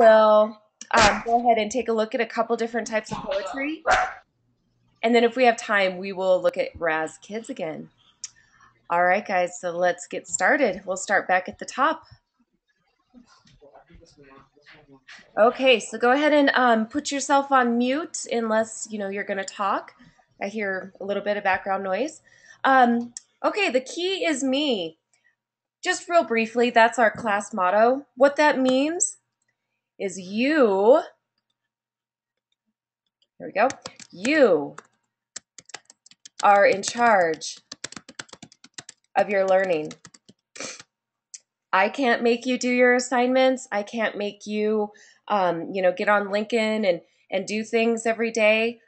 We'll go ahead and take a look at a couple different types of poetry. And then if we have time, we will look at Raz Kids again. All right, guys, so let's get started. We'll start back at the top. Okay, so go ahead and put yourself on mute unless you're going to talk. I hear a little bit of background noise. Okay, the key is me. Just real briefly, that's our class motto. What that means is you, here we go, you are in charge of your learning. I can't make you do your assignments. I can't make you, get on LinkedIn and do things every day,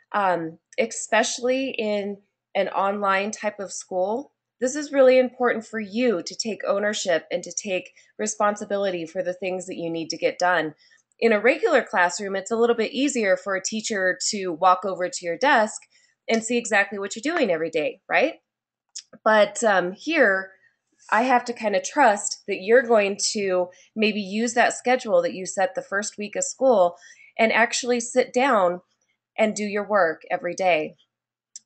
especially in an online type of school. This is really important for you to take ownership and to take responsibility for the things that you need to get done. In a regular classroom, it's a little bit easier for a teacher to walk over to your desk and see exactly what you're doing every day, right? But here, I have to kind of trust that you're going to maybe use that schedule that you set the first week of school and actually sit down and do your work every day.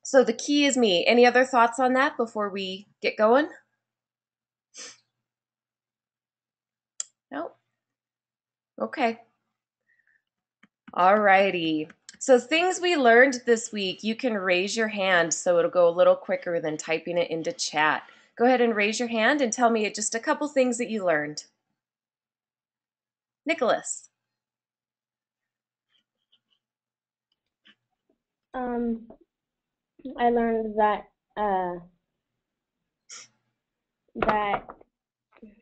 So the key is me. Any other thoughts on that before we get going? No? Okay. All righty. So things we learned this week, you can raise your hand so it'll go a little quicker than typing it into chat. Go ahead and raise your hand and tell me just a couple things that you learned. Nicholas. Um, I learned that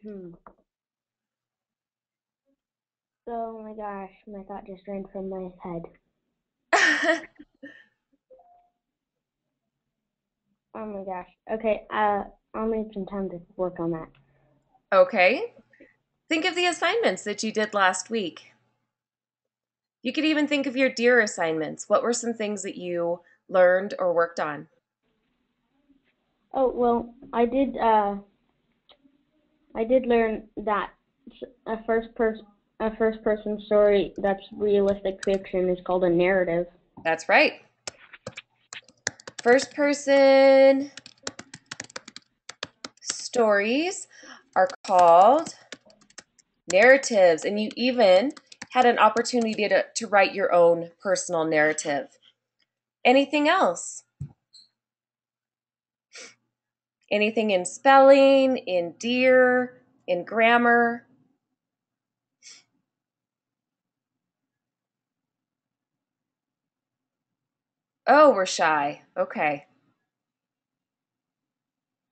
hmm. Oh my gosh, my thought just ran from my head. Oh my gosh. Okay, I'll need some time to work on that. Okay. Think of the assignments that you did last week. You could even think of your dear assignments. What were some things that you learned or worked on? Oh well, I did learn that a first person story that's realistic fiction is called a narrative. That's right. First person stories are called narratives, and you even had an opportunity to write your own personal narrative. Anything else? Anything in spelling, in dear, in grammar? Oh, we're shy. Okay.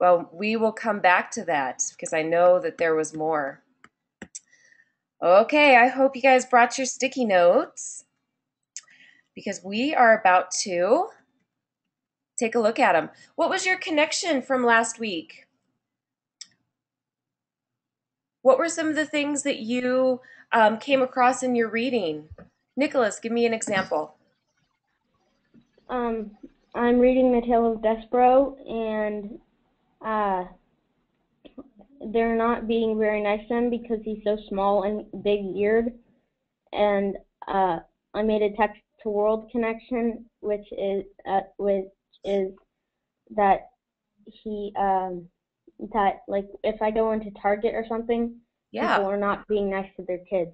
Well, we will come back to that because I know that there was more. Okay, I hope you guys brought your sticky notes because we are about to take a look at them. What was your connection from last week? What were some of the things that you came across in your reading? Nicholas, give me an example. Um, I'm reading the Tale of Despero, and uh, they're not being very nice to him because he's so small and big-eared. And I made a text to world connection, which is that he that like if I go into Target or something, people Yeah. are not being nice to their kids.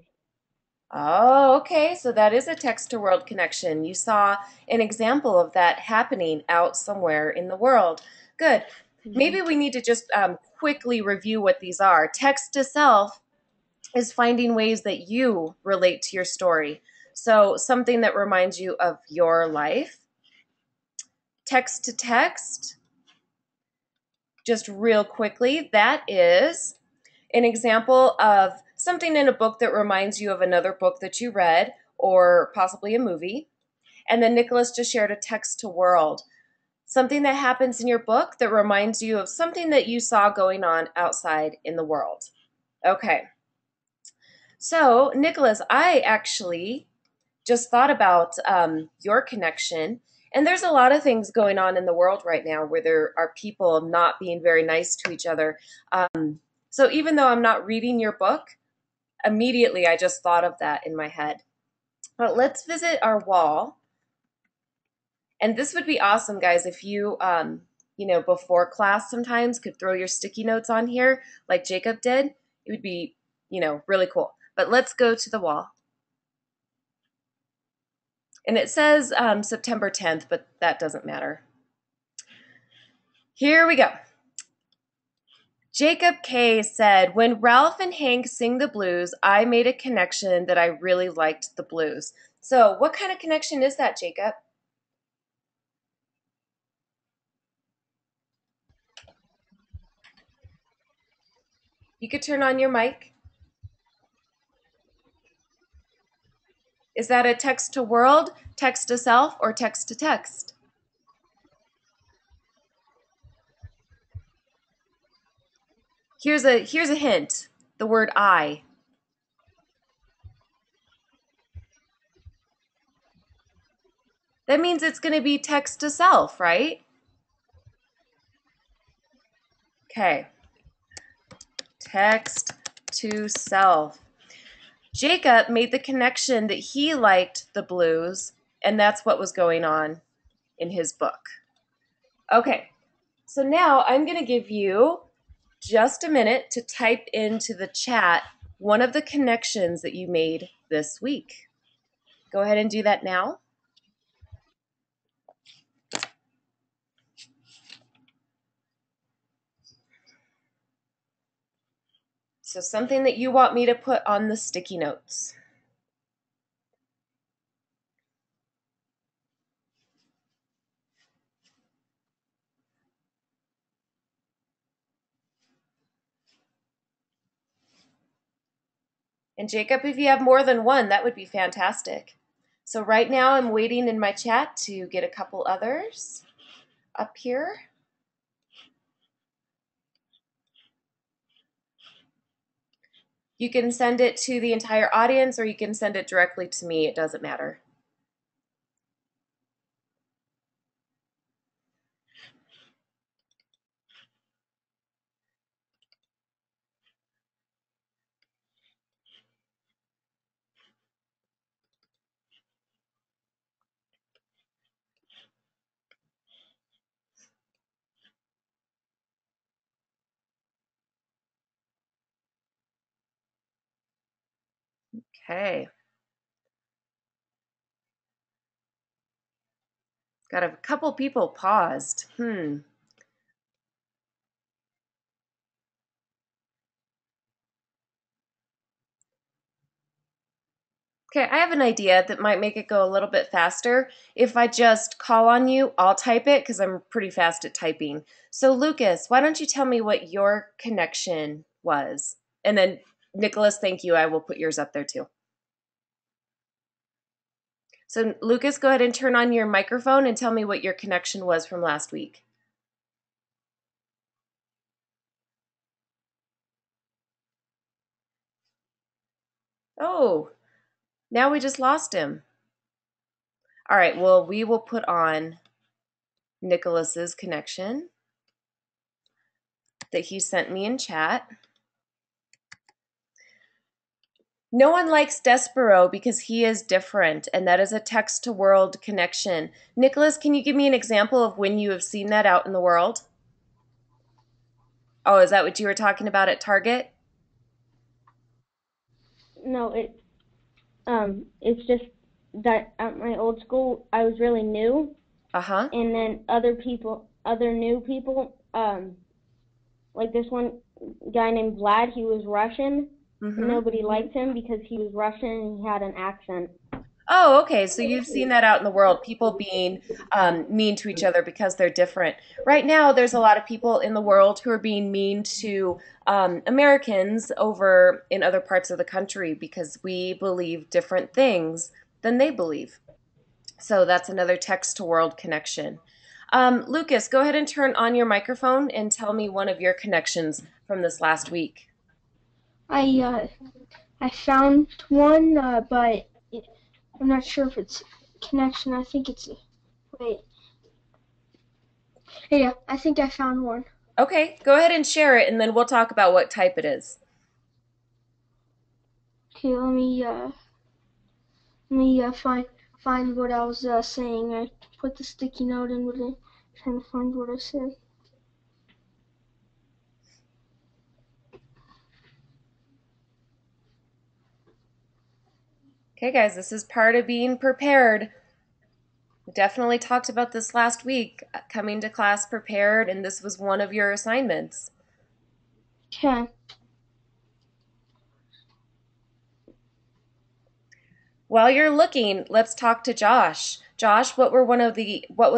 Oh, okay. So that is a text to world connection. You saw an example of that happening out somewhere in the world. Good. Mm-hmm. Maybe we need to just quickly review what these are. Text to self is finding ways that you relate to your story. So something that reminds you of your life. Text to text, just real quickly, that is an example of something in a book that reminds you of another book that you read or possibly a movie. And then Nicholas just shared a text to world, something that happens in your book that reminds you of something that you saw going on outside in the world. Okay. So, Nicholas, I actually just thought about your connection. And there's a lot of things going on in the world right now where there are people not being very nice to each other. So even though I'm not reading your book, Immediately, I just thought of that in my head. But let's visit our wall. And this would be awesome, guys, if you, before class sometimes could throw your sticky notes on here like Jacob did. It would be, really cool. But let's go to the wall. And it says September 10th, but that doesn't matter. Here we go. Jacob K. said, when Ralph and Hank sing the blues, I made a connection that I really liked the blues. So what kind of connection is that, Jacob? You could turn on your mic. Is that a text to world, text to self, or text to text? Here's a hint. The word I. That means it's going to be text to self, right? Okay. Text to self. Jacob made the connection that he liked the blues, and that's what was going on in his book. Okay, so now I'm going to give you just a minute to type into the chat one of the connections that you made this week. Go ahead and do that now. So something that you want me to put on the sticky notes. And Jacob, if you have more than one, that would be fantastic. So right now I'm waiting in my chat to get a couple others up here. You can send it to the entire audience or you can send it directly to me. It doesn't matter. Okay. Got a couple people paused. Okay, I have an idea that might make it go a little bit faster. If I just call on you, I'll type it because I'm pretty fast at typing. So Lucas, why don't you tell me what your connection was? And then Nicholas, thank you. I will put yours up there too. So Lucas, go ahead and turn on your microphone and tell me what your connection was from last week. Oh, now we just lost him. All right, well, we will put on Nicholas's connection that he sent me in chat. No one likes Despero because he is different, and that is a text-to-world connection. Nicholas, can you give me an example of when you have seen that out in the world? Oh, is that what you were talking about at Target? No, it's just that at my old school I was really new, Uh-huh. and then other new people, like this one guy named Vlad, he was Russian, and Mm-hmm. nobody liked him because he was Russian and he had an accent. Oh, okay. So you've seen that out in the world, people being mean to each other because they're different. Right now, there's a lot of people in the world who are being mean to Americans over in other parts of the country because we believe different things than they believe. So that's another text to world connection. Lucas, go ahead and turn on your microphone and tell me one of your connections from this last week. I found one, but I'm not sure if it's connection. I think it's wait. Yeah, I think I found one. Okay, go ahead and share it, and then we'll talk about what type it is. Okay, find what I was saying. I put the sticky note in, but I'm trying to find what I said. Okay, guys, this is part of being prepared. We definitely talked about this last week, coming to class prepared, and this was one of your assignments. Okay. While you're looking, let's talk to Josh. Josh, what was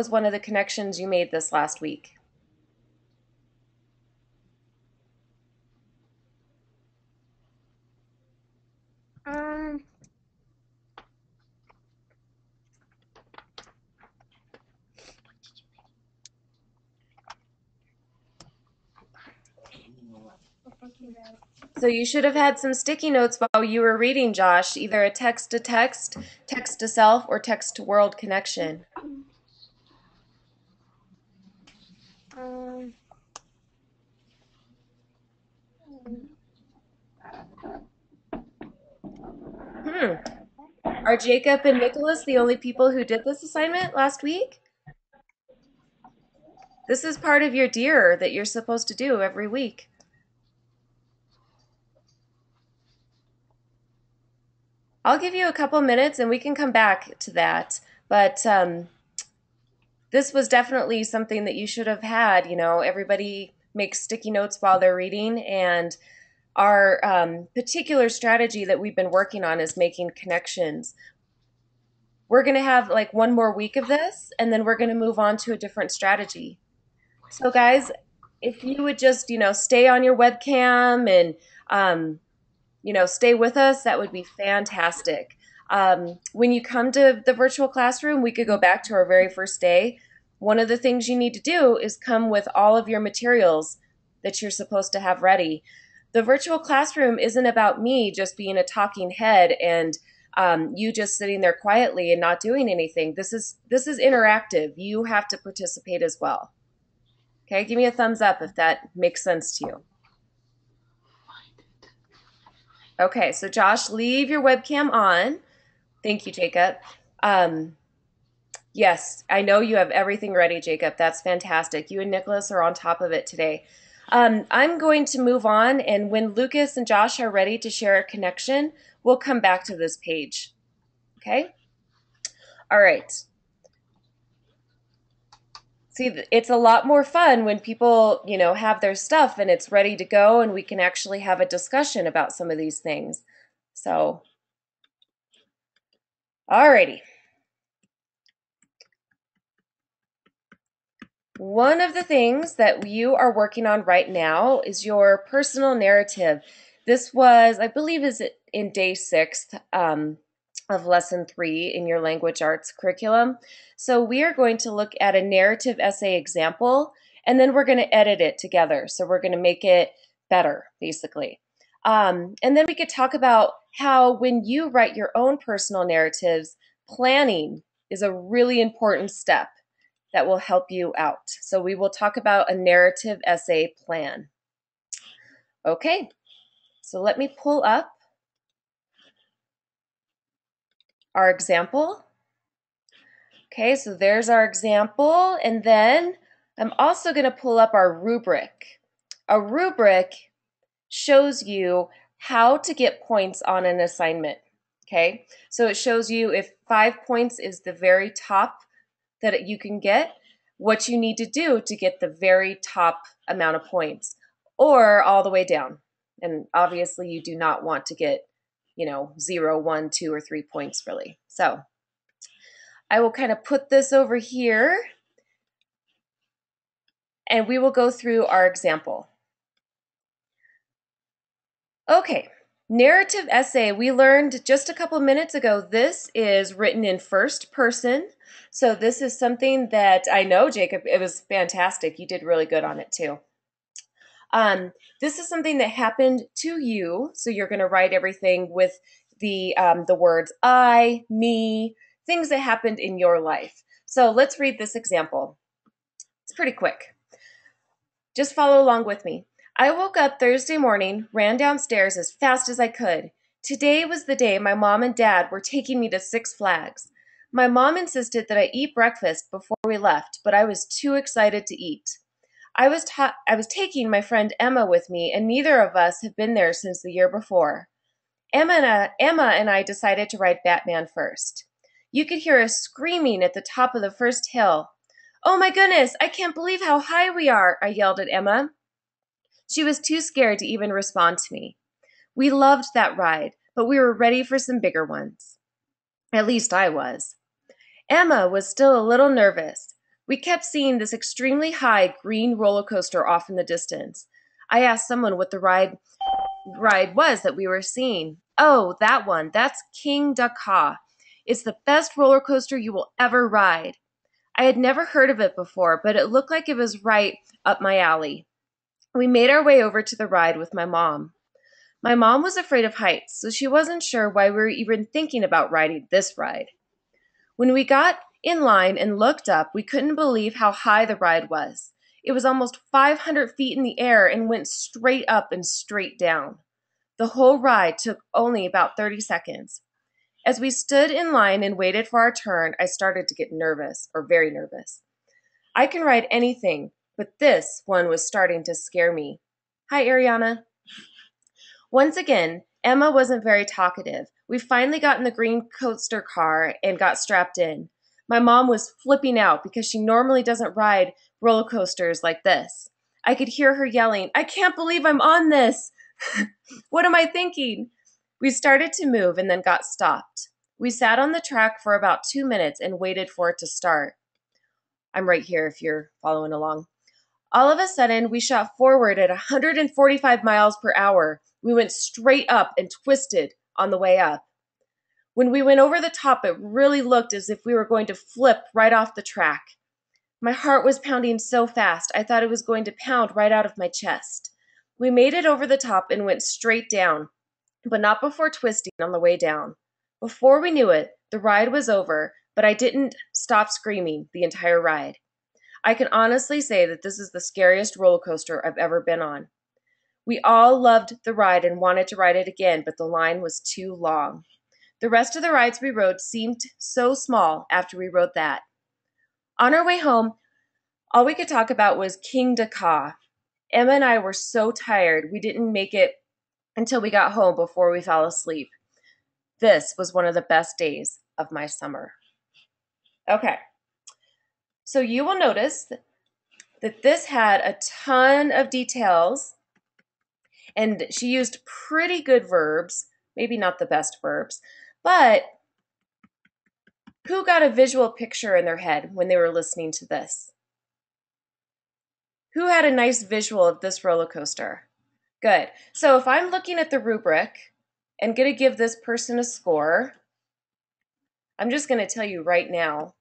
one of the connections you made this last week? So you should have had some sticky notes while you were reading, Josh, either a text-to-text, text-to-self, or text-to-world connection. Are Jacob and Nicholas the only people who did this assignment last week? This is part of your DEAR that you're supposed to do every week. I'll give you a couple minutes and we can come back to that. But this was definitely something that you should have had. You know, everybody makes sticky notes while they're reading, and our particular strategy that we've been working on is making connections. We're going to have like one more week of this, and then we're going to move on to a different strategy. So, guys, if you would just, stay on your webcam and, stay with us, that would be fantastic. When you come to the virtual classroom, we could go back to our very first day. One of the things you need to do is come with all of your materials that you're supposed to have ready. The virtual classroom isn't about me just being a talking head and you just sitting there quietly and not doing anything. This is interactive. You have to participate as well. Okay, give me a thumbs up if that makes sense to you. Okay, so Josh, leave your webcam on. Thank you, Jacob. Yes, I know you have everything ready, Jacob. That's fantastic. You and Nicholas are on top of it today. I'm going to move on, and when Lucas and Josh are ready to share a connection, we'll come back to this page. Okay? All right. See, it's a lot more fun when people, have their stuff and it's ready to go and we can actually have a discussion about some of these things. So, alrighty. One of the things that you are working on right now is your personal narrative. This was, I believe, is in day 6 of lesson 3 in your language arts curriculum. So we are going to look at a narrative essay example, and then we're going to edit it together. So we're going to make it better, basically. And then we could talk about how when you write your own personal narratives, planning is a really important step that will help you out. So we will talk about a narrative essay plan. Okay, so let me pull up our example. Okay, so there's our example, and then I'm also going to pull up our rubric. A rubric shows you how to get points on an assignment. Okay, so it shows you if 5 points is the very top that you can get, what you need to do to get the very top amount of points, or all the way down. And obviously you do not want to get, 0, 1, 2, or 3 points really. So I will kind of put this over here and we will go through our example. Okay, narrative essay, we learned just a couple minutes ago, this is written in first person. So this is something that I know, Jacob, it was fantastic. You did really good on it too. This is something that happened to you. So you're going to write everything with the words I, me, things that happened in your life. So let's read this example. It's pretty quick. Just follow along with me. I woke up Thursday morning, ran downstairs as fast as I could. Today was the day my mom and dad were taking me to Six Flags. My mom insisted that I eat breakfast before we left, but I was too excited to eat. I was taking my friend Emma with me, and neither of us had been there since the year before. Emma and I decided to ride Batman first. You could hear us screaming at the top of the first hill. "Oh my goodness, I can't believe how high we are," I yelled at Emma. She was too scared to even respond to me. We loved that ride, but we were ready for some bigger ones. At least I was. Emma was still a little nervous. We kept seeing this extremely high green roller coaster off in the distance. I asked someone what the ride was that we were seeing. "Oh, that one. That's King Dakar. It's the best roller coaster you will ever ride." I had never heard of it before, but it looked like it was right up my alley. We made our way over to the ride with my mom. My mom was afraid of heights, so she wasn't sure why we were even thinking about riding this ride. When we got in line and looked up, we couldn't believe how high the ride was. It was almost 500 feet in the air and went straight up and straight down. The whole ride took only about 30 seconds. As we stood in line and waited for our turn, I started to get nervous, or very nervous. I can ride anything, but this one was starting to scare me. Hi, Ariana. Once again, Emma wasn't very talkative. We finally got in the green coaster car and got strapped in. My mom was flipping out because she normally doesn't ride roller coasters like this. I could hear her yelling, "I can't believe I'm on this! What am I thinking?" We started to move and then got stopped. We sat on the track for about 2 minutes and waited for it to start. I'm right here if you're following along. All of a sudden, we shot forward at 145 miles per hour. We went straight up and twisted on the way up. When we went over the top, it really looked as if we were going to flip right off the track. My heart was pounding so fast, I thought it was going to pound right out of my chest. We made it over the top and went straight down, but not before twisting on the way down. Before we knew it, the ride was over, but I didn't stop screaming the entire ride. I can honestly say that this is the scariest roller coaster I've ever been on. We all loved the ride and wanted to ride it again, but the line was too long. The rest of the rides we rode seemed so small after we rode that. On our way home, all we could talk about was King Dakar. Emma and I were so tired we didn't make it until we got home before we fell asleep. This was one of the best days of my summer. Okay, so you will notice that this had a ton of details, and she used pretty good verbs, maybe not the best verbs, but who got a visual picture in their head when they were listening to this? Who had a nice visual of this roller coaster? Good. So if I'm looking at the rubric and going to give this person a score, I'm just going to tell you right now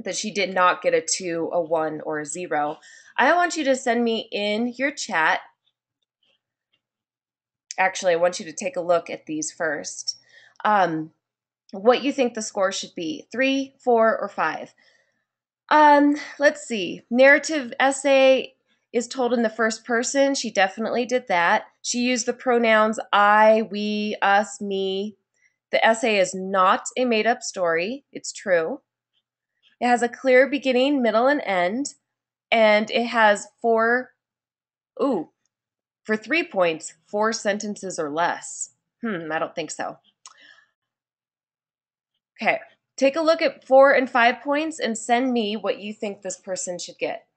that she did not get a 2, a 1, or a 0. I want you to send me in your chat. Actually, I want you to take a look at these first. What you think the score should be, 3, 4, or 5. Let's see. Narrative essay is told in the first person. She definitely did that. She used the pronouns I, we, us, me. The essay is not a made-up story. It's true. It has a clear beginning, middle, and end. And it has for 3 points, 4 sentences or less. I don't think so. Okay, take a look at 4 and 5 points and send me what you think this person should get.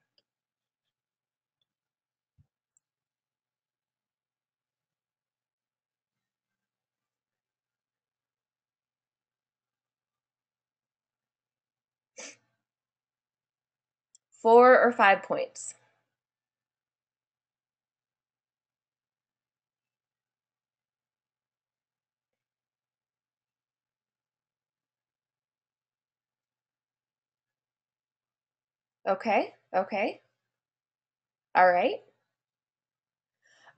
Four or 5 points. Okay. All right.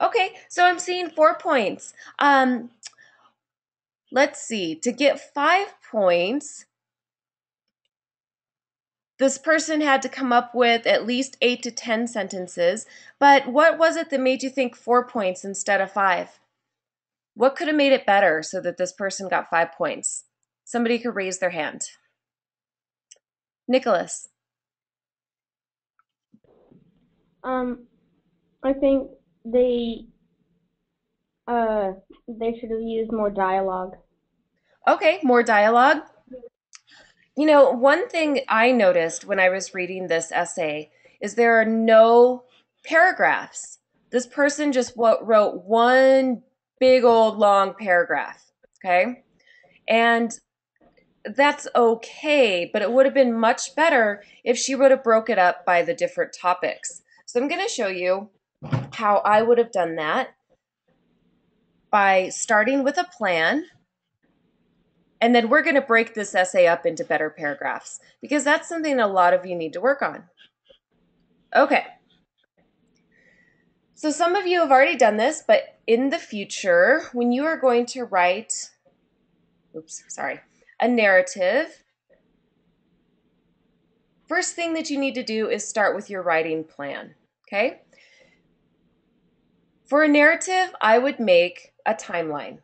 Okay, so I'm seeing 4 points. Let's see. To get 5 points, this person had to come up with at least 8 to 10 sentences. But what was it that made you think 4 points instead of 5? What could have made it better so that this person got 5 points? Somebody could raise their hand. Nicholas. I think they should have used more dialogue. Okay, more dialogue. You know, one thing I noticed when I was reading this essay is there are no paragraphs. This person just wrote one big old long paragraph, okay? And that's okay, but it would have been much better if she would have broke it up by the different topics. So I'm going to show you how I would have done that by starting with a plan. And then we're going to break this essay up into better paragraphs because that's something a lot of you need to work on. Okay. So some of you have already done this, but in the future, when you are going to write, a narrative, first thing that you need to do is start with your writing plan, okay? For a narrative, I would make a timeline.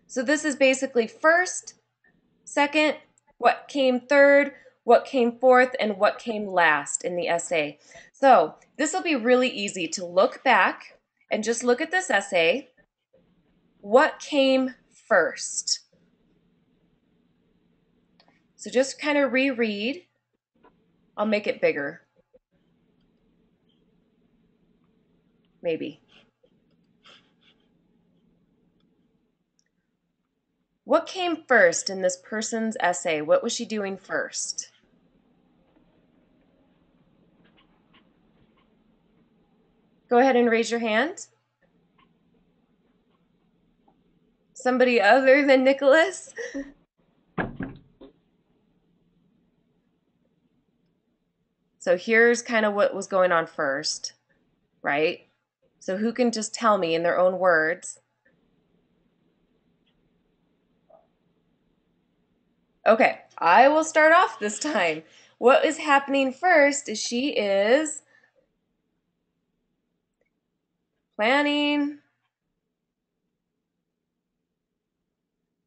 So this is basically first, second, what came third, what came fourth, and what came last in the essay. So this will be really easy to look back and just look at this essay. What came first? So just kind of reread. I'll make it bigger. Maybe. What came first in this person's essay? What was she doing first? Go ahead and raise your hand. Somebody other than Nicholas? So here's kind of what was going on first, right? So who can just tell me in their own words? Okay, I will start off this time. What is happening first is she is planning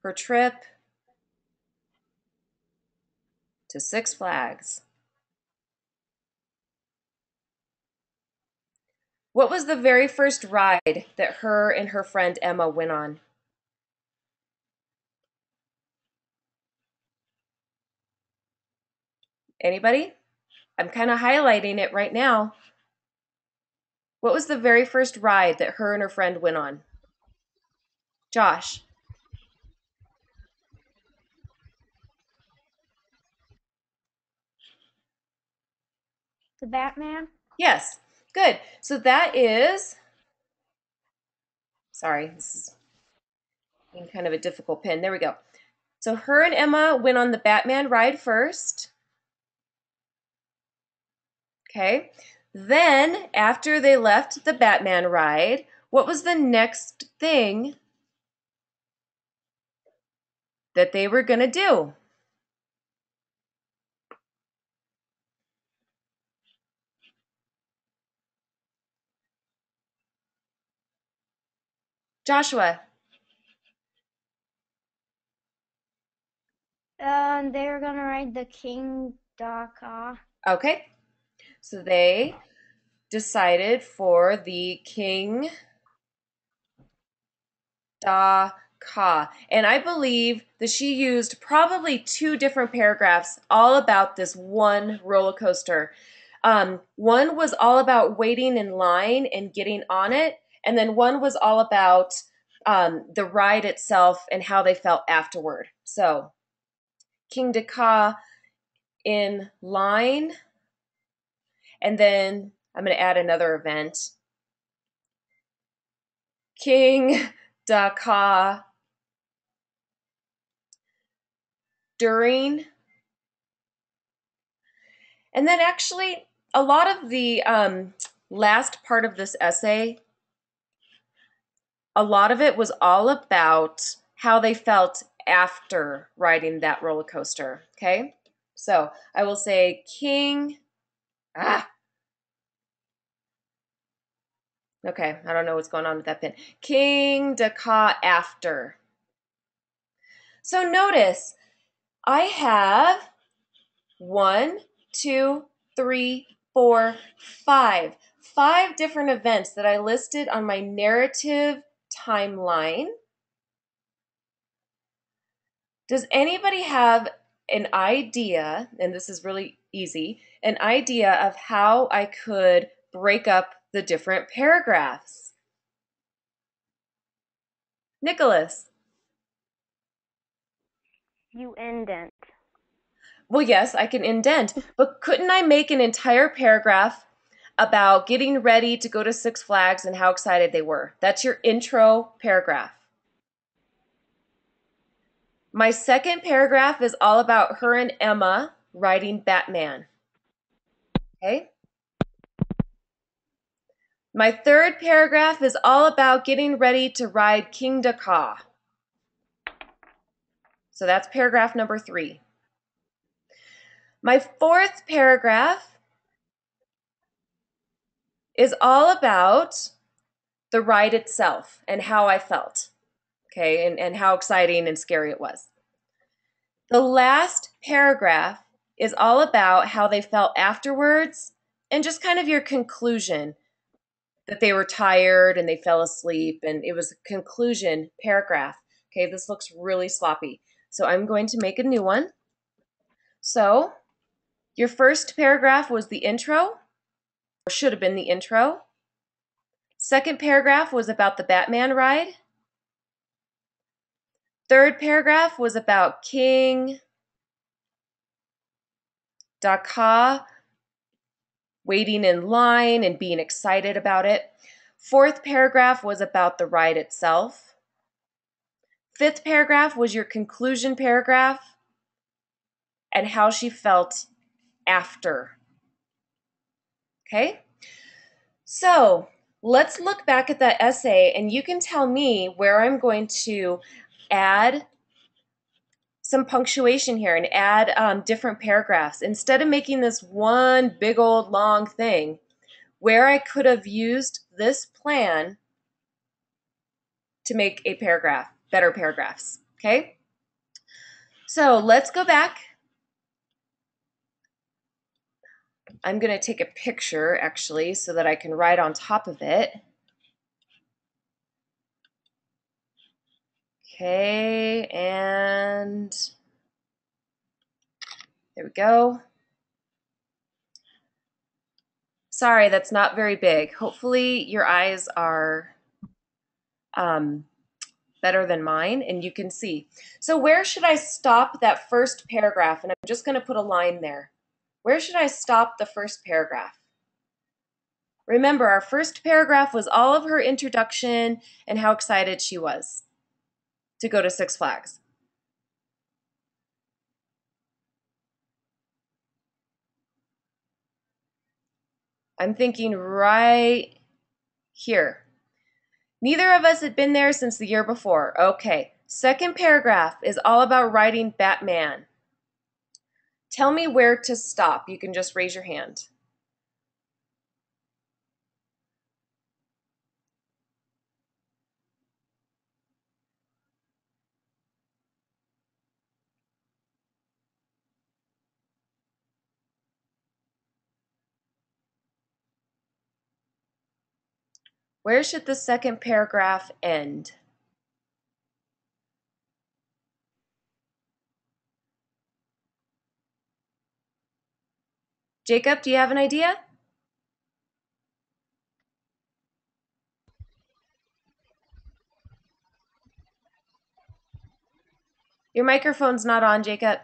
her trip to Six Flags. What was the very first ride that her and her friend Emma went on? Anybody? I'm kind of highlighting it right now. What was the very first ride that her and her friend went on? Josh. The Batman? Yes, good. So that is, sorry, this is being kind of a difficult pin. There we go. So her and Emma went on the Batman ride first. Okay. Then, after they left the Batman ride, what was the next thing that they were going to do? Joshua. They're gonna ride the King Daka. Okay. So they decided for the King Ka. And I believe that she used probably 2 different paragraphs all about this one roller coaster. One was all about waiting in line and getting on it, and then one was all about the ride itself and how they felt afterward. So, King Ka in line, and then I'm going to add another event. King Ka during. And then actually, a lot of the last part of this essay, a lot of it was all about how they felt after riding that roller coaster, okay? So I will say King Okay, I don't know what's going on with that pen. King Daka after. So notice I have 1, 2, 3, 4, 5. 5 different events that I listed on my narrative timeline. Does anybody have an idea, and this is really easy, an idea of how I could break up the different paragraphs? Nicholas. You indent. Well, yes, I can indent, but couldn't I make an entire paragraph about getting ready to go to Six Flags and how excited they were? That's your intro paragraph. My second paragraph is all about her and Emma riding Batman. Okay? My third paragraph is all about getting ready to ride King Daka. So that's paragraph number 3. My fourth paragraph is all about the ride itself and how I felt. Okay, and how exciting and scary it was. The last paragraph is all about how they felt afterwards and just kind of your conclusion that they were tired and they fell asleep, and it was a conclusion paragraph. Okay, this looks really sloppy. So I'm going to make a new one. So your first paragraph was the intro, or should have been the intro. Second paragraph was about the Batman ride. Third paragraph was about King Daka waiting in line and being excited about it. Fourth paragraph was about the ride itself. Fifth paragraph was your conclusion paragraph and how she felt after. Okay? So let's look back at that essay and you can tell me where I'm going to add some punctuation here and add different paragraphs. Instead of making this one big old long thing, where I could have used this plan to make a paragraph, better paragraphs, okay? So let's go back. I'm going to take a picture, actually, so that I can write on top of it. Okay, and there we go. Sorry, that's not very big. Hopefully your eyes are better than mine and you can see. So where should I stop that first paragraph? And I'm just going to put a line there. Where should I stop the first paragraph? Remember, our first paragraph was all of her introduction and how excited she was to go to Six Flags. I'm thinking right here. Neither of us had been there since the year before. Okay, second paragraph is all about riding Batman. Tell me where to stop. You can just raise your hand. Where should the second paragraph end? Jacob, do you have an idea? Your microphone's not on, Jacob.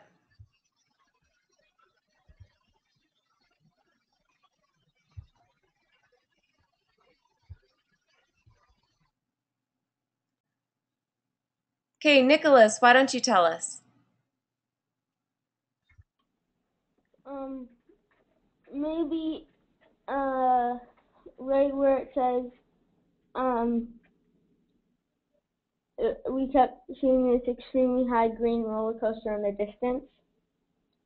Okay, Nicholas, why don't you tell us? Maybe right where it says we kept seeing this extremely high green roller coaster in the distance.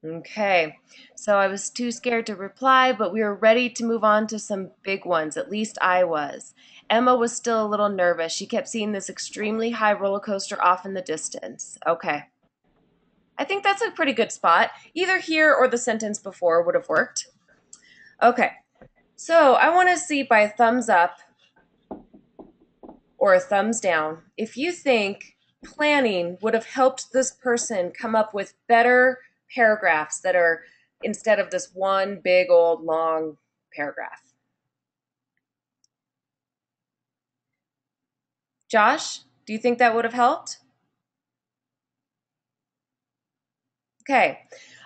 Okay, so I was too scared to reply, but we were ready to move on to some big ones. At least I was. Emma was still a little nervous. She kept seeing this extremely high roller coaster off in the distance. Okay, I think that's a pretty good spot. Either here or the sentence before would have worked. Okay, so I want to see by a thumbs up or a thumbs down if you think planning would have helped this person come up with better paragraphs that are instead of this one big old long paragraph. Josh, do you think that would have helped? Okay.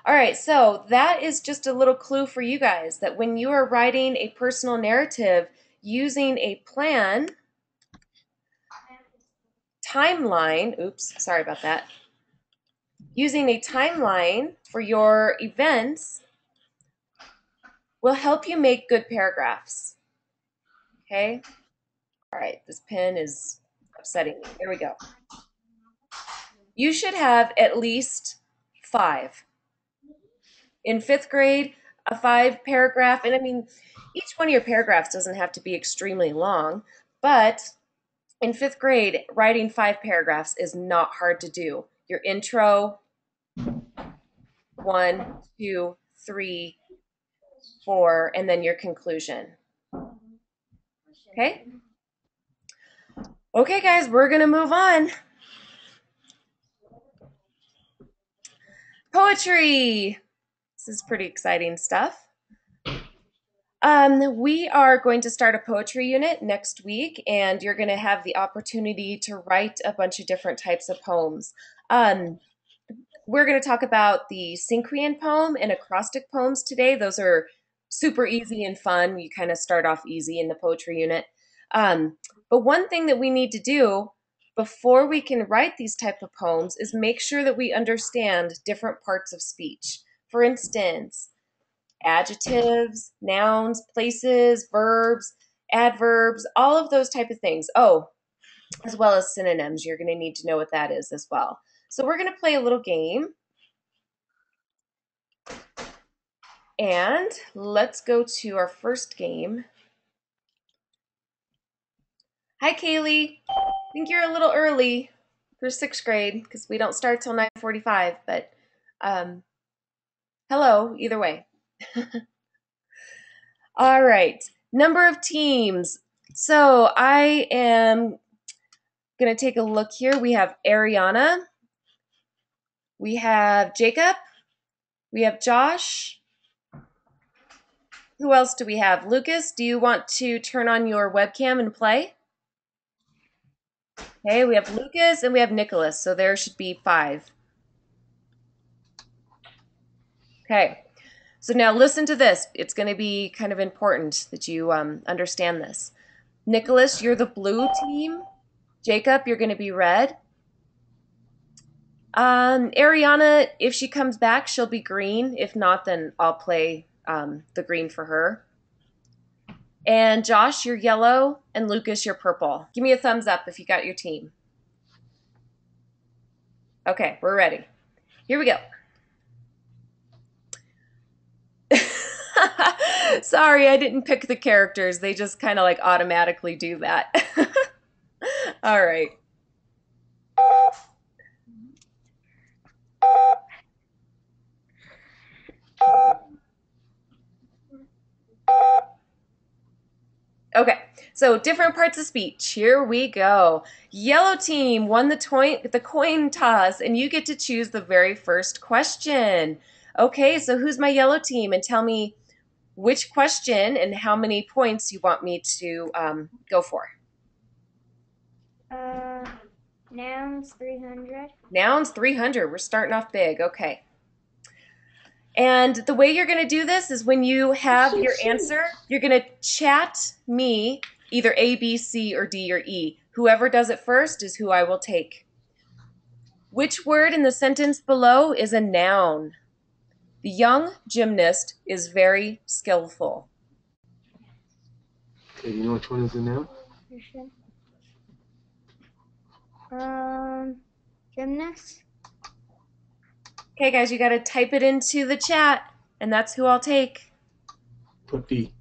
All right, so that is just a little clue for you guys that when you are writing a personal narrative using a plan, timeline, oops, sorry about that, using a timeline for your events will help you make good paragraphs. Okay? All right, this pen is upsetting me. Here we go. You should have at least 5. In 5th grade, a 5-paragraph, and I mean, each one of your paragraphs doesn't have to be extremely long, but in 5th grade, writing 5 paragraphs is not hard to do. Your intro, 1, 2, 3, 4, and then your conclusion. Okay? Okay, guys, we're going to move on. Poetry. This is pretty exciting stuff. We are going to start a poetry unit next week, and you're going to have the opportunity to write a bunch of different types of poems. We're going to talk about the Syncrian poem and acrostic poems today. Those are super easy and fun. You kind of start off easy in the poetry unit. But one thing that we need to do before we can write these type of poems is make sure that we understand different parts of speech. For instance, adjectives, nouns, places, verbs, adverbs, all of those type of things. Oh, as well as synonyms. You're going to need to know what that is as well. So we're going to play a little game. And let's go to our first game. Hi, Kaylee. I think you're a little early for 6th grade because we don't start till 9:45, but hello, either way. All right, number of teams. So I am going to take a look here. We have Ariana. We have Jacob. We have Josh. Who else do we have? Lucas, do you want to turn on your webcam and play? Okay, we have Lucas and we have Nicholas, so there should be 5. Okay, so now listen to this. It's going to be kind of important that you understand this. Nicholas, you're the blue team. Jacob, you're going to be red. Ariana, if she comes back, she'll be green. If not, then I'll play the green for her. And Josh, you're yellow, and Lucas, you're purple. Give me a thumbs up if you got your team. Okay, we're ready. Here we go. Sorry, I didn't pick the characters. They just kind of like automatically do that. All right. Okay, so different parts of speech. Here we go. Yellow team won the coin toss, and you get to choose the very first question. Okay, so who's my yellow team? And tell me which question and how many points you want me to go for. Nouns 300. Nouns 300. We're starting off big. Okay. And the way you're going to do this is when you have your answer, you're going to chat me either A, B, C, or D, or E. Whoever does it first is who I will take. Which word in the sentence below is a noun? The young gymnast is very skillful. Okay, you know which one is a noun? Gymnast. Okay, guys, you got to type it into the chat, and that's who I'll take. Put B.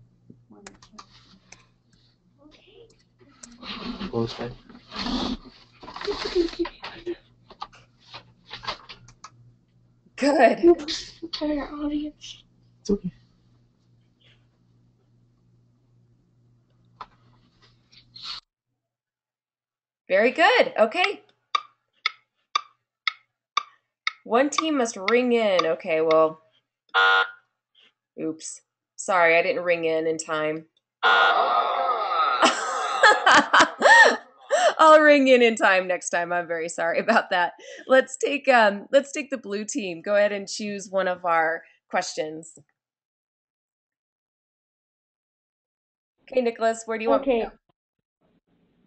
Close by. Good. Oops, tell our audience. It's okay. Very good. Okay. One team must ring in. Okay, well. Oops. Sorry, I didn't ring in time. I'll ring in time next time. I'm very sorry about that. Let's take the blue team. Go ahead and choose one of our questions. Okay, Nicholas, where do you want me to go?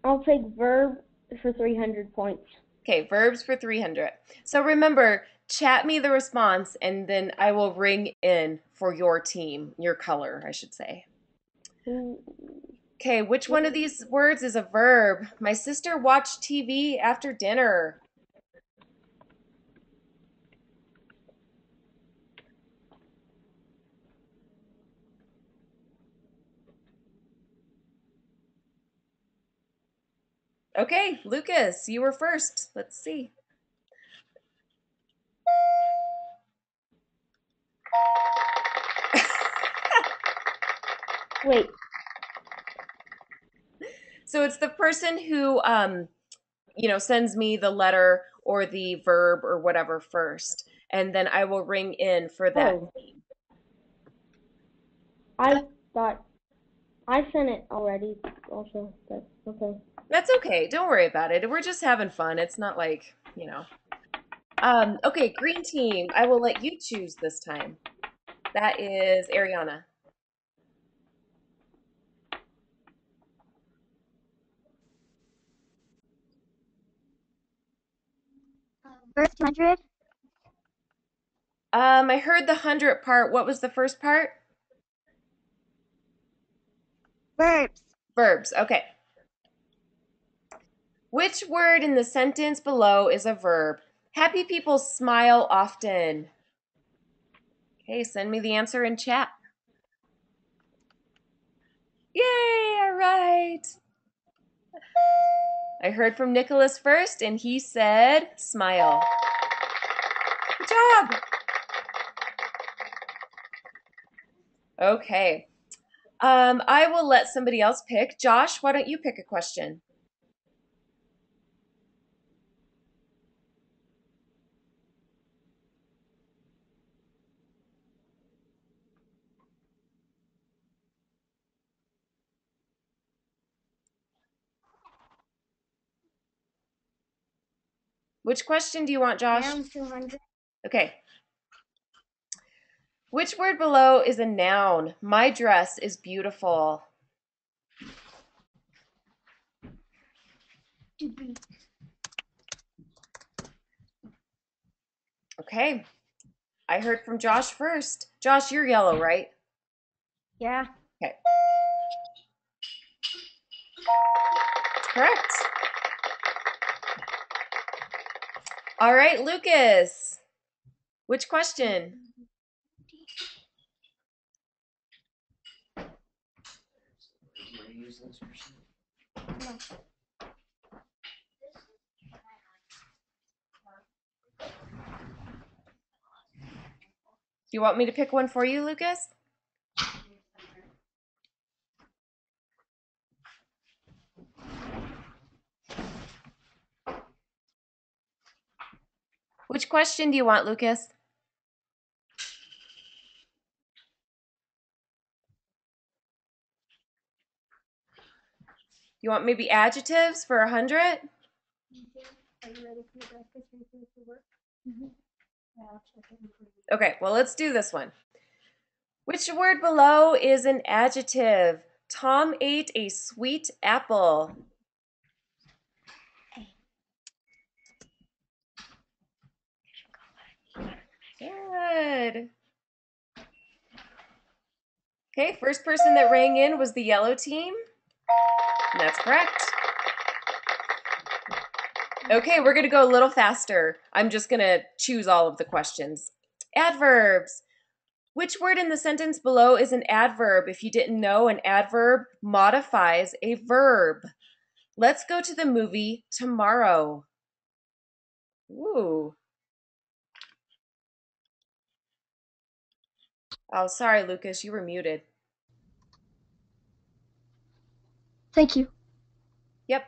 I'll take verb for 300 points. Okay, verbs for 300. So remember, chat me the response, and then I will ring in for your team, your color, I should say. Okay, which one of these words is a verb? My sister watched TV after dinner. Okay, Lucas, you were first. Let's see. Wait. So it's the person who sends me the letter or the verb or whatever first, and then I will ring in for that. Oh. I thought I sent it already also, but okay. That's okay. Don't worry about it. We're just having fun. It's not like, Okay, green team. I will let you choose this time. That is Ariana. Verse 200. I heard the 100 part. What was the first part? Verbs. Verbs. Okay. Which word in the sentence below is a verb? Happy people smile often. Okay, send me the answer in chat. Yay, all right. I heard from Nicholas first, and he said smile. Good job. Okay. I will let somebody else pick. Josh, why don't you pick a question? Which question do you want, Josh? Noun 200. Okay. Which word below is a noun? My dress is beautiful. To be. Okay. I heard from Josh first. Josh, you're yellow, right? Yeah. Okay. Correct. All right, Lucas. Which question? Do you want me to pick one for you, Lucas? Which question do you want, Lucas? You want maybe adjectives for 100? Are you ready for the breakfast and finish your work? Okay, well, let's do this one. Which word below is an adjective? Tom ate a sweet apple. Good. Okay, first person that rang in was the yellow team. And that's correct. Okay, we're going to go a little faster. I'm just going to choose all of the questions. Adverbs. Which word in the sentence below is an adverb? If you didn't know, an adverb modifies a verb. Let's go to the movie tomorrow. Ooh. Oh, sorry, Lucas, you were muted. Thank you. Yep.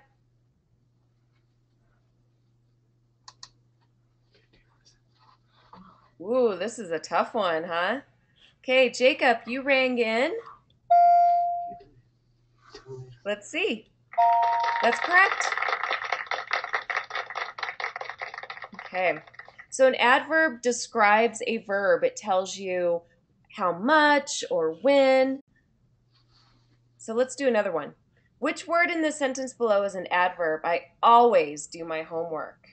Ooh, this is a tough one, huh? Okay, Jacob, you rang in. Let's see. That's correct. Okay. So an adverb describes a verb. It tells you how much or when. So let's do another one. Which word in the sentence below is an adverb? I always do my homework.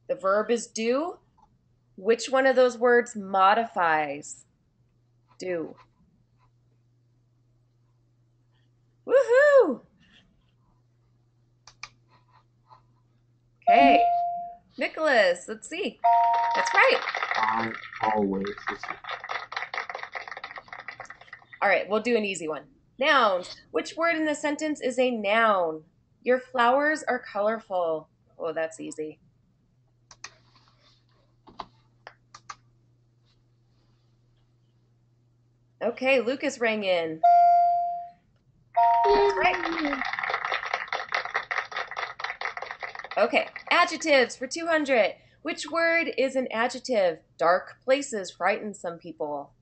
The verb is do. Which one of those words modifies do? Woohoo! Okay. Nicholas, let's see. That's right. I always listen. All right, we'll do an easy one. Nouns. Which word in the sentence is a noun? Your flowers are colorful. Oh, that's easy. Okay, Lucas rang in. That's right. Okay, adjectives for 200. Which word is an adjective? Dark places frighten some people.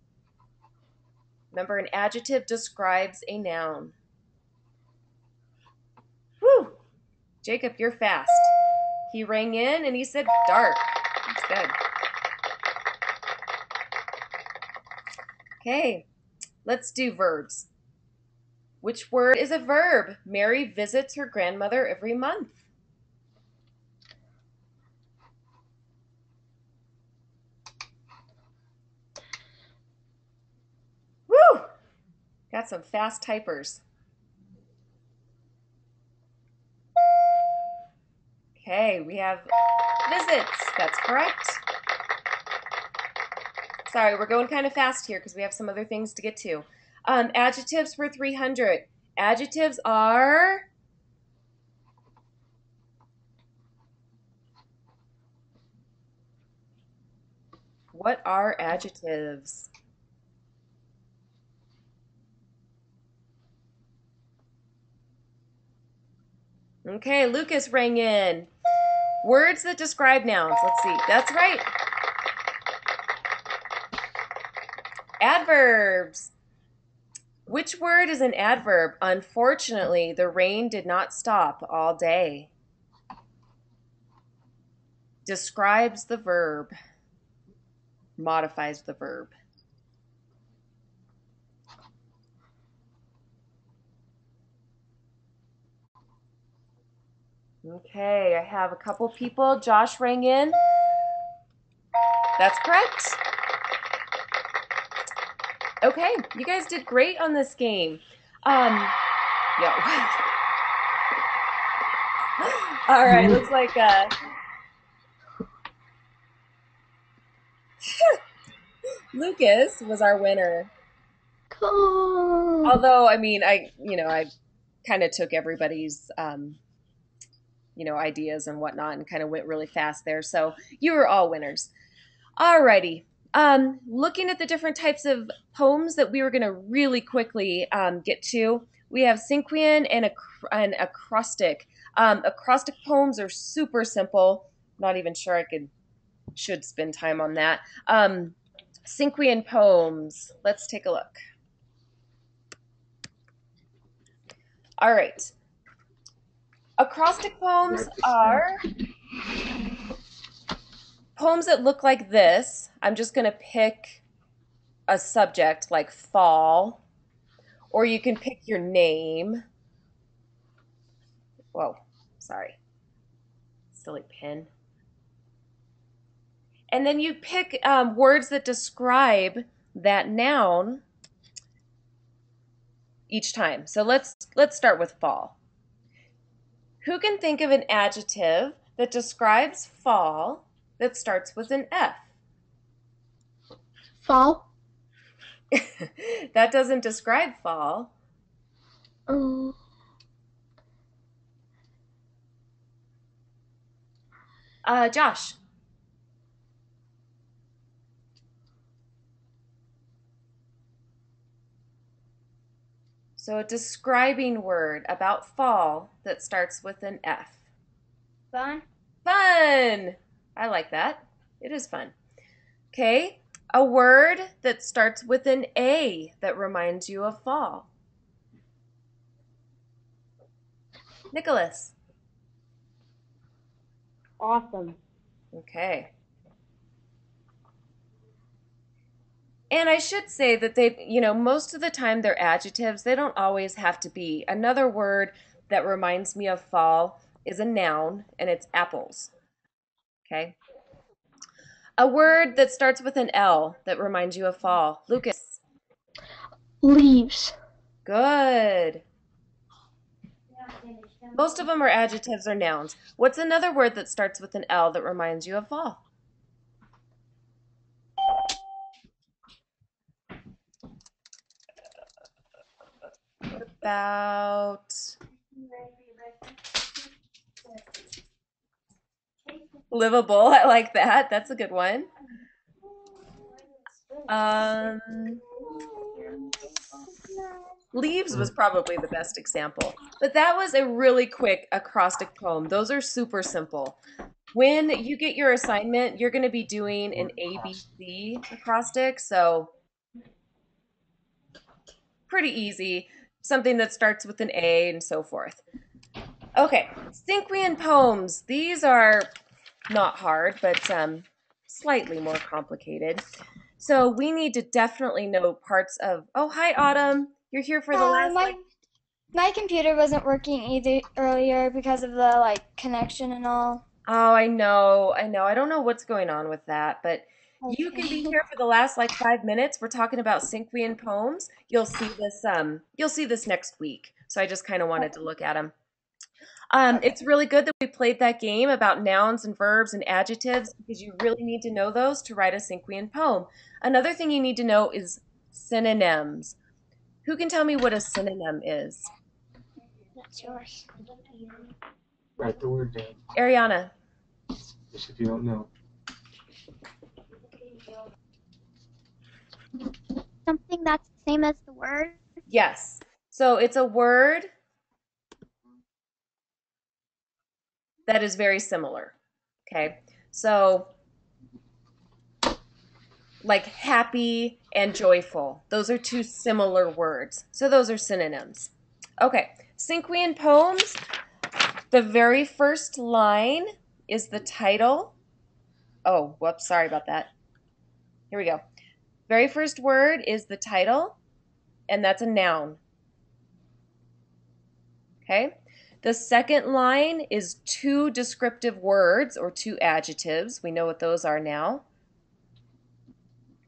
Remember, an adjective describes a noun. Whew! Jacob, you're fast. He rang in and he said dark. That's good. Okay, let's do verbs. Which word is a verb? Mary visits her grandmother every month. Woo! Got some fast typers. Okay, we have visits. That's correct. Sorry, we're going kind of fast here because we have some other things to get to. Adjectives for 300. Adjectives are... What are adjectives? Okay, Lucas rang in. Words that describe nouns. Let's see. That's right. Adverbs. Which word is an adverb? Unfortunately, the rain did not stop all day. Describes the verb. Modifies the verb. Okay, I have a couple people. Josh rang in. That's correct. Okay, you guys did great on this game. Yeah. All right, looks like Lucas was our winner. Cool. Although, I mean, I kind of took everybody's, ideas and whatnot and kind of went really fast there. So you were all winners. Alrighty. Looking at the different types of poems that we were going to really quickly get to, we have synquian and acrostic. Acrostic poems are super simple. Not even sure I should spend time on that. Synquian poems. Let's take a look. All right. Acrostic poems are poems that look like this. I'm just going to pick a subject like fall, or you can pick your name. Whoa, sorry. Silly pen. And then you pick words that describe that noun each time. So let's start with fall. Who can think of an adjective that describes fall that starts with an F? Fall. That doesn't describe fall. Um, Josh. So a describing word about fall that starts with an F. Fun. Fun! I like that. It is fun. Okay, a word that starts with an A that reminds you of fall. Nicholas. Awesome. Okay. And I should say that most of the time they're adjectives. They don't always have to be. Another word that reminds me of fall is a noun, and it's apples. Okay. A word that starts with an L that reminds you of fall. Lucas. leaves. Good. Most of them are adjectives or nouns. What's another word that starts with an L that reminds you of fall? What about livable? I like that. That's a good one. Leaves was probably the best example. But that was a really quick acrostic poem. Those are super simple. When you get your assignment, you're going to be doing an ABC acrostic, so pretty easy. Something that starts with an A and so forth. Okay, Cinquian poems. These are not hard, but slightly more complicated. So we need to definitely know parts of. Oh, hi, Autumn. You're here for the last. My computer wasn't working either earlier because of the connection and all. Oh, I know, I know. I don't know what's going on with that, but you can be Okay. here for the last 5 minutes. We're talking about Cinquian poems. You'll see this next week. So I just kind of wanted to look at them. It's really good that we played that game about nouns and verbs and adjectives because you really need to know those to write a Cinquian poem. Another thing you need to know is synonyms. Who can tell me what a synonym is? That's yours. Write the word down. Ariana. Just if you don't know. Something that's the same as the word. Yes. So it's a word that is very similar. Okay. So like happy and joyful. Those are two similar words. So those are synonyms. Okay. Cinquian poems. The very first line is the title. Oh, whoops, sorry about that. Here we go. Very first word is the title, and that's a noun. Okay? The second line is two descriptive words or two adjectives. We know what those are now.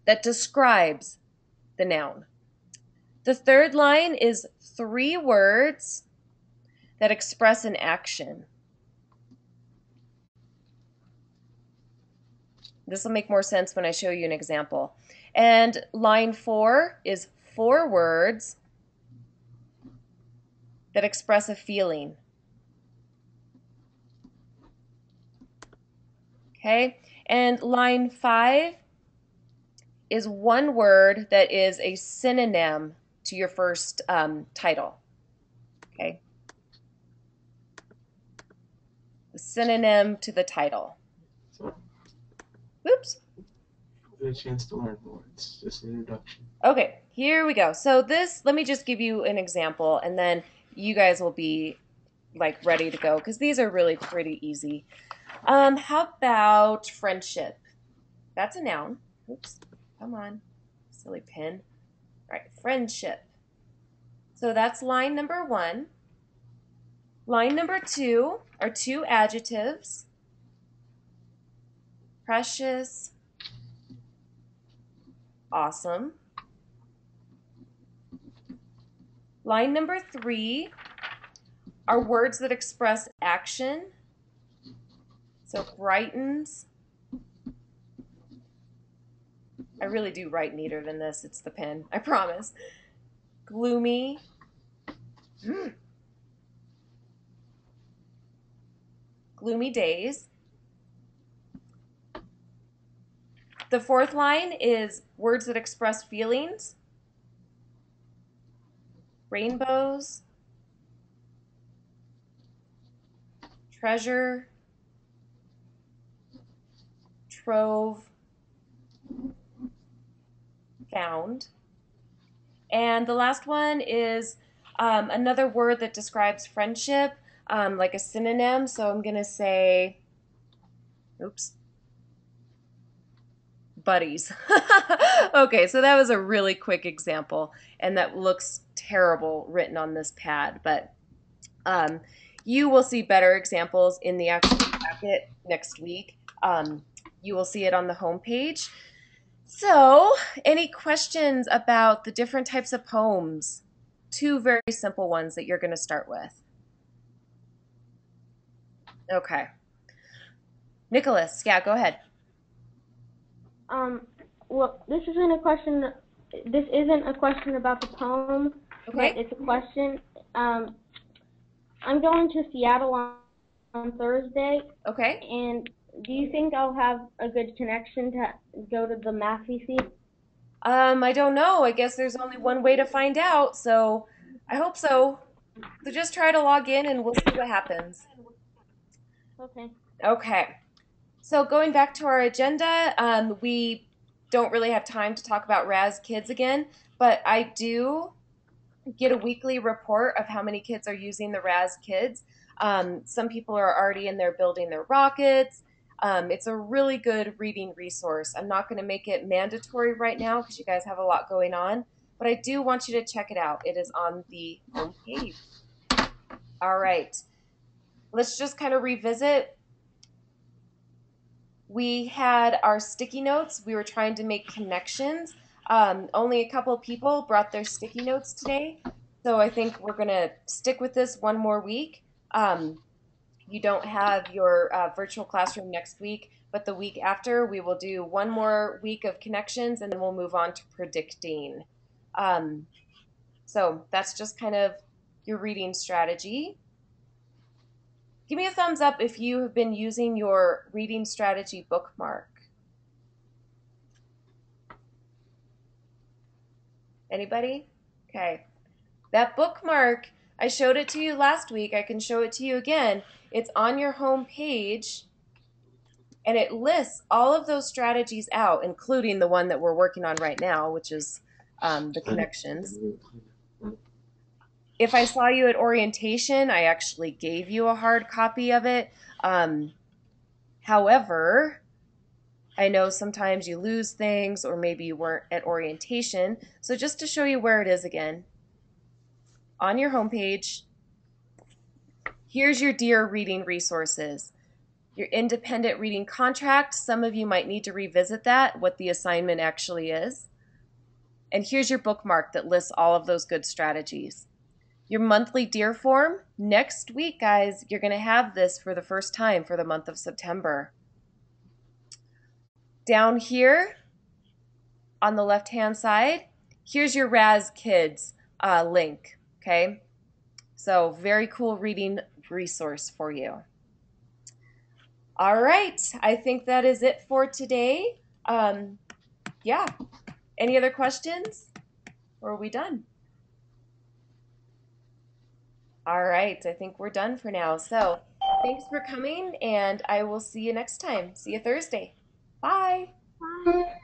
That describes the noun. The third line is three words that express an action. This will make more sense when I show you an example. And line 4 is four words that express a feeling. Okay? And line 5 is one word that is a synonym to your first title. Okay? The synonym to the title. So, Oops. get a chance to learn more. It's just an introduction. Okay, here we go. So let me just give you an example, and then you guys will be ready to go because these are really pretty easy. How about friendship? That's a noun. Oops, come on, silly pen. All right, friendship. So that's line number 1. Line number 2 are two adjectives. Precious, awesome. Line number 3 are words that express action. So brightens. I really do write neater than this. It's the pen, I promise. Gloomy. Gloomy days. The fourth line is words that express feelings. Rainbows. Treasure. Trove. Found. And the last one is another word that describes friendship, like a synonym. So I'm going to say, oops, buddies. Okay, so that was a really quick example, and that looks terrible written on this pad, but um, you will see better examples in the actual packet next week. You will see it on the homepage. So, any questions about the different types of poems? Two very simple ones that you're going to start with. Okay. Nicholas, yeah, go ahead. Well, this isn't a question. This isn't a question about the poem, but Okay. it's a question. I'm going to Seattle on Thursday, Okay. and do you think I'll have a good connection to go to the Massey seat? I don't know. I guess there's only one way to find out, so I hope so. So just try to log in and we'll see what happens. Okay. Okay. So going back to our agenda, we don't really have time to talk about RAS Kids again, but I do get a weekly report of how many kids are using the RAS Kids. Some people are already in there building their rockets. It's a really good reading resource. I'm not going to make it mandatory right now because you guys have a lot going on, but I do want you to check it out. It is on the homepage. All right. Let's just kind of revisit. We had our sticky notes. We were trying to make connections. Only a couple of people brought their sticky notes today. So I think we're going to stick with this one more week. You don't have your virtual classroom next week, but the week after we will do one more week of connections and then we'll move on to predicting. So that's just kind of your reading strategy. Give me a thumbs up if you have been using your reading strategy bookmark. Anybody? Okay. That bookmark, I showed it to you last week. I can show it to you again. It's on your home page, and it lists all of those strategies out, including the one that we're working on right now, which is the connections. If I saw you at orientation, I actually gave you a hard copy of it. However, I know sometimes you lose things or maybe you weren't at orientation. So just to show you where it is again, on your homepage, here's your Dear Reading resources. Your independent reading contract, some of you might need to revisit that, what the assignment actually is. And here's your bookmark that lists all of those good strategies. Your monthly Dear form, next week, guys, you're going to have this for the first time for the month of September. Down here on the left-hand side, here's your RAS Kids link, okay? So very cool reading resource for you. All right, I think that is it for today. Yeah, any other questions? Or are we done? All right, I think we're done for now. So thanks for coming, and I will see you next time. See you Thursday. Bye. Bye.